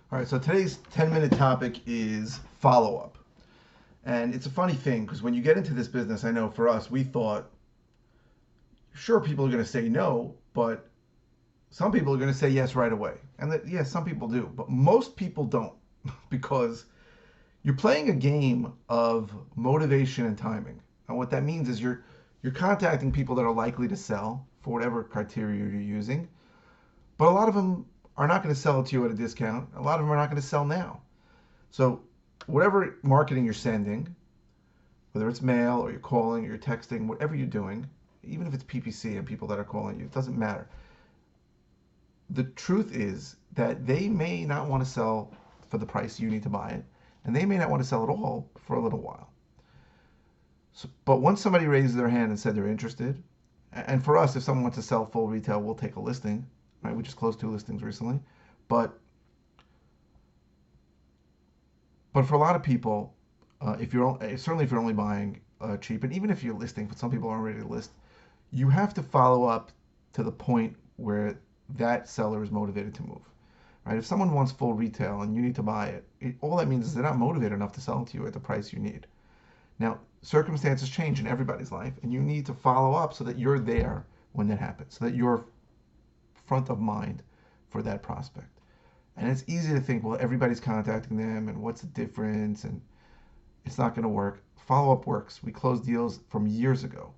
All right, so today's 10-minute topic is follow up. And it's a funny thing because when you get into this business, I know for us, we thought, sure, people are going to say no, but some people are going to say yes right away. And that, yes, some people do, but most people don't because you're playing a game of motivation and timing. And what that means is you're contacting people that are likely to sell for whatever criteria you're using, but a lot of them are not going to sell it to you at a discount. A lot of them are not going to sell now. So whatever marketing you're sending, whether it's mail or you're calling or you're texting, whatever you're doing, even if it's PPC and people that are calling you, it doesn't matter. The truth is that they may not want to sell for the price you need to buy it, and they may not want to sell at all for a little while. So, but once somebody raises their hand and said they're interested, and for us, if someone wants to sell full retail, we'll take a listing. Right? We just closed 2 listings recently, but for a lot of people, if you're certainly if you're only buying cheap, and even if you're listing, but some people aren't ready to list, you have to follow up to the point where that seller is motivated to move. Right? If someone wants full retail and you need to buy it, all that means is they're not motivated enough to sell it to you at the price you need. Now, circumstances change in everybody's life, and you need to follow up so that you're there when that happens, so that you're front of mind for that prospect. And it's easy to think, well, everybody's contacting them, and what's the difference? And it's not going to work. Follow up works. We closed deals from years ago,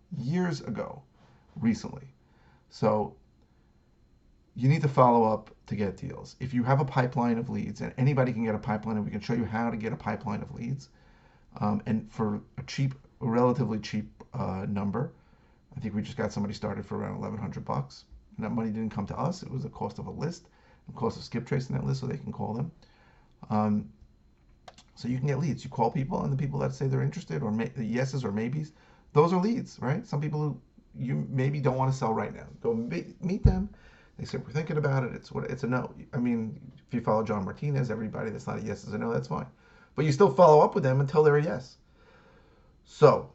recently. So you need to follow up to get deals. If you have a pipeline of leads, and anybody can get a pipeline, and we can show you how to get a pipeline of leads, and for a relatively cheap number. I think we just got somebody started for around $1,100, and that money didn't come to us. It was the cost of a list, the cost of skip tracing that list, so they can call them. So you can get leads. You call people, and the people that say they're interested, or yeses or maybes, those are leads, right? Some people who you maybe don't want to sell right now. Go meet them. They say we're thinking about it. It's a no. I mean, if you follow John Martinez, everybody that's not a yes is a no. That's fine, but you still follow up with them until they're a yes. So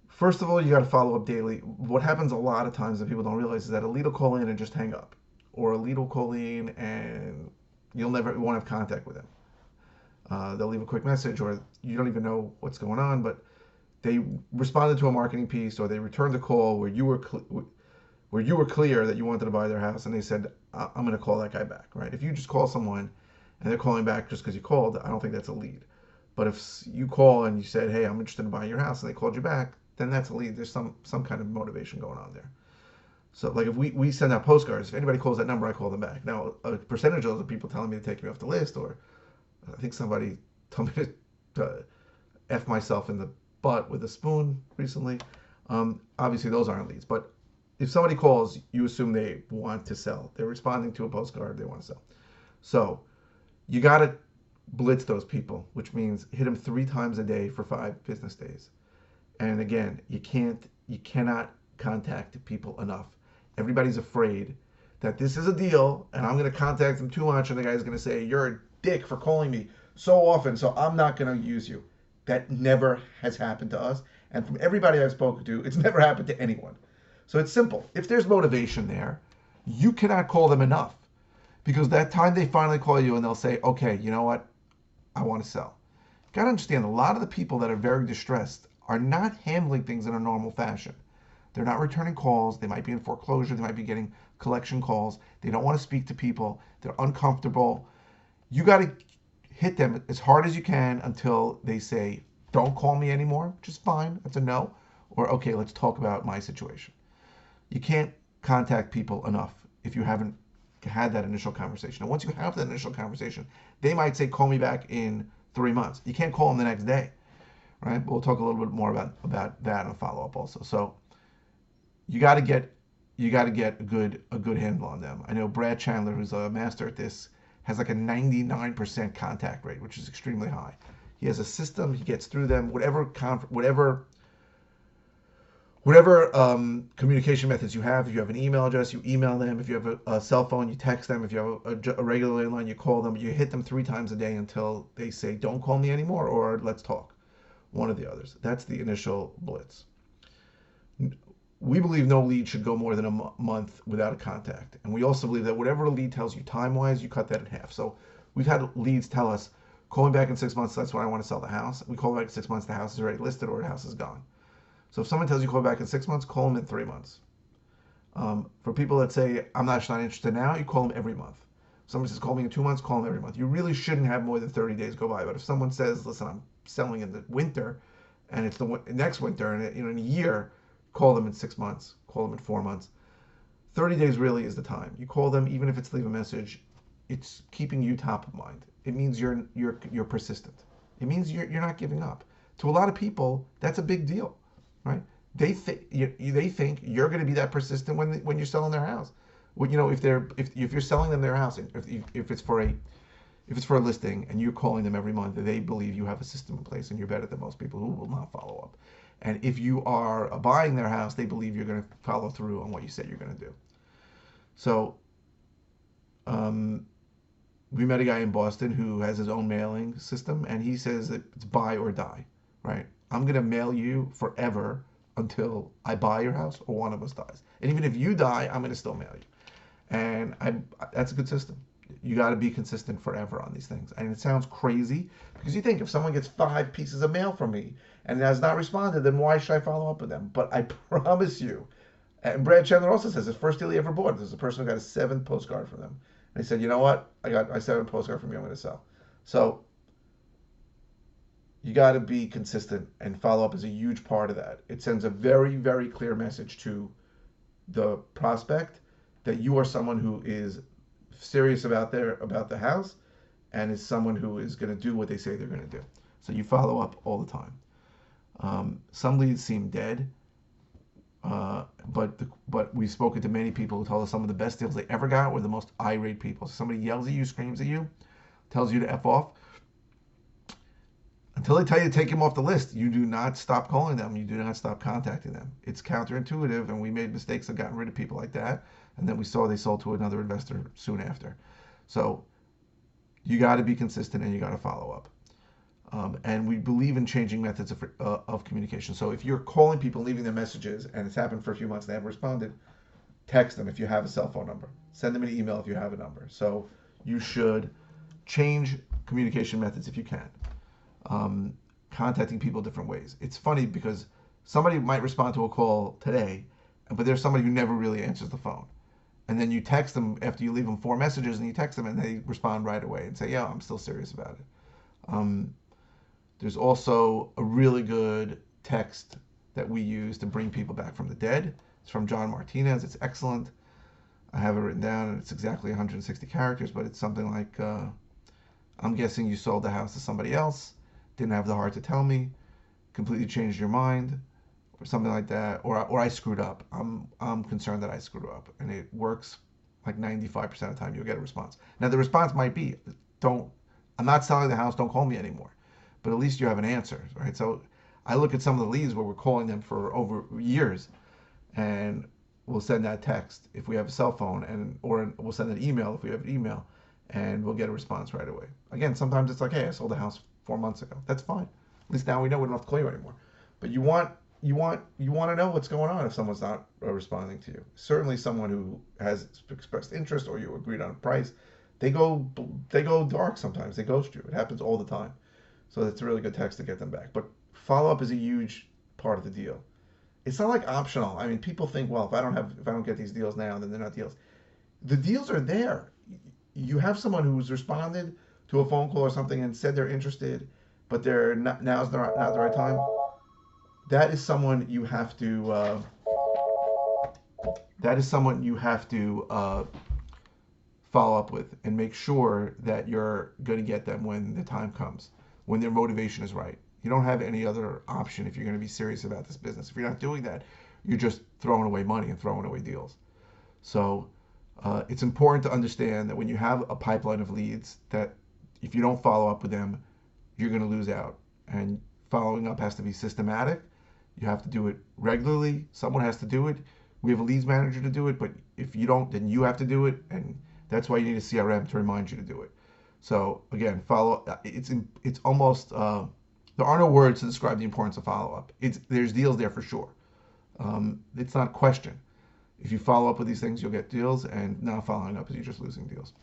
first of all, you got to follow up daily. What happens a lot of times that people don't realize is that a lead will call in and just hang up, or a lead will call in and you won't have contact with them. They'll leave a quick message, or you don't even know what's going on, but they responded to a marketing piece, or they returned a call where you were clear that you wanted to buy their house, and they said, "I'm going to call that guy back." Right? If you just call someone and they're calling back just because you called, I don't think that's a lead. But if you call and you said, "Hey, I'm interested in buying your house," and they called you back, then that's a lead. There's some kind of motivation going on there. So like if we send out postcards, if anybody calls that number, I call them back. Now a percentage of those are people telling me to take me off the list, or I think somebody told me to f myself in the butt with a spoon recently. Obviously those aren't leads, but if somebody calls, you assume they want to sell. They're responding to a postcard, they want to sell. So you got to blitz those people, which means hit them 3 times a day for 5 business days. And again, you cannot contact people enough. Everybody's afraid that this is a deal and I'm going to contact them too much, and the guy's going to say, "You're a dick for calling me so often, so I'm not going to use you." That never has happened to us. And from everybody I've spoken to, it's never happened to anyone. So it's simple. If there's motivation there, you cannot call them enough, because that time they finally call you and they'll say, "Okay, you know what? I want to sell." You got to understand, a lot of the people that are very distressed are not handling things in a normal fashion. They're not returning calls. They might be in foreclosure. They might be getting collection calls. They don't want to speak to people. They're uncomfortable. You got to hit them as hard as you can until they say, "Don't call me anymore," which is fine. That's a no. Or, "Okay, let's talk about my situation." You can't contact people enough if you haven't had that initial conversation. And once you have that initial conversation, they might say, "Call me back in 3 months." You can't call them the next day, right? But we'll talk a little bit more about that and follow up also. So you got to get a good handle on them. I know Brad Chandler, who's a master at this, has like a 99% contact rate, which is extremely high. He has a system. He gets through them. Whatever communication methods you have. If you have an email address, you email them. If you have a cell phone, you text them. If you have a regular landline, you call them. You hit them 3 times a day until they say, "Don't call me anymore," or "Let's talk." One of the others. That's the initial blitz. we believe no lead should go more than a month without a contact. And we also believe that whatever a lead tells you time-wise, you cut that in half. So we've had leads tell us, call me back in 6 months, that's when I want to sell the house. We call back in 6 months, the house is already listed or the house is gone. So if someone tells you call back in 6 months, call them in 3 months. For people that say, I'm not interested now, you call them every month. If someone says, call me in 2 months, call them every month. You really shouldn't have more than 30 days go by. But if someone says, listen, I'm selling in the winter, and it's the next winter, and in a year, call them in 6 months, call them in 4 months. 30 days really is the time. You call them, even if it's leave a message, it's keeping you top of mind. It means you're persistent. It means you're not giving up. To a lot of people, that's a big deal, right? They think you're going to be that persistent when you're selling their house. Well, if you're selling them their house, if it's for a listing and you're calling them every month, they believe you have a system in place and you're better than most people who will not follow up. And if you are buying their house, they believe you're going to follow through on what you said you're going to do. So, we met a guy in Boston who has his own mailing system, and he says that it's buy or die, right? I'm going to mail you forever until I buy your house or one of us dies. And even if you die, I'm going to still mail you. And that's a good system. You got to be consistent forever on these things. And it sounds crazy because you think if someone gets 5 pieces of mail from me and has not responded, then why should I follow up with them? But I promise you, and Brad Chandler also says his first deal he ever bought, there's a person who got a 7th postcard from them. And he said, you know what? I got my 7th postcard from you, I'm going to sell. So you got to be consistent, and follow up is a huge part of that. It sends a very, very clear message to the prospect that you are someone who is serious about the house and is someone who is going to do what they say they're going to do. So you follow up all the time. Some leads seem dead, but we've spoken to many people who told us some of the best deals they ever got were the most irate people. So somebody yells at you, screams at you, tells you to F off. Until they tell you to take him off the list, you do not stop calling them. You do not stop contacting them. It's counterintuitive, and we made mistakes of getting rid of people like that. And then we saw they sold to another investor soon after. So you got to be consistent, and you got to follow up. And we believe in changing methods of communication. So if you're calling people, leaving them messages, and it's happened for a few months and they haven't responded, text them if you have a cell phone number. Send them an email if you have a number. So you should change communication methods if you can. Contacting people different ways. It's funny because somebody might respond to a call today, but there's somebody who never really answers the phone. And then you text them after you leave them 4 messages, and you text them and they respond right away and say, yeah, I'm still serious about it. There's also a really good text that we use to bring people back from the dead. It's from John Martinez. It's excellent. I have it written down, and it's exactly 160 characters, but it's something like, I'm guessing you sold the house to somebody else, didn't have the heart to tell me, completely changed your mind, or something like that, or I screwed up. I'm concerned that I screwed up, and it works like 95% of the time. You'll get a response. Now the response might be, I'm not selling the house, don't call me anymore. But at least you have an answer, right? So I look at some of the leads where we're calling them for over years, and we'll send that text if we have a cell phone, or we'll send an email if we have an email, and we'll get a response right away. Again, sometimes it's like, hey, I sold the house 4 months ago. That's fine. At least now we know we don't have to call you anymore. But you want to know what's going on if someone's not responding to you. Certainly, someone who has expressed interest or you agreed on a price, they go dark sometimes. They ghost you. It happens all the time. So it's a really good text to get them back. But follow up is a huge part of the deal. It's not like optional. I mean, people think, well, if I don't get these deals now, then they're not deals. The deals are there. You have someone who's responded to a phone call or something and said they're interested, but they're not, now's not the right time. That is someone you have to. Follow up with and make sure that you're going to get them when the time comes, when their motivation is right. You don't have any other option if you're going to be serious about this business. If you're not doing that, you're just throwing away money and throwing away deals. So it's important to understand that when you have a pipeline of leads, that if you don't follow up with them, you're going to lose out. And following up has to be systematic. You have to do it regularly. Someone has to do it. We have a leads manager to do it, but if you don't, then you have to do it. And that's why you need a CRM to remind you to do it. So again, follow. It's almost there are no words to describe the importance of follow up. There's deals there for sure, It's not a question. If you follow up with these things, you'll get deals, and not following up is you're just losing deals.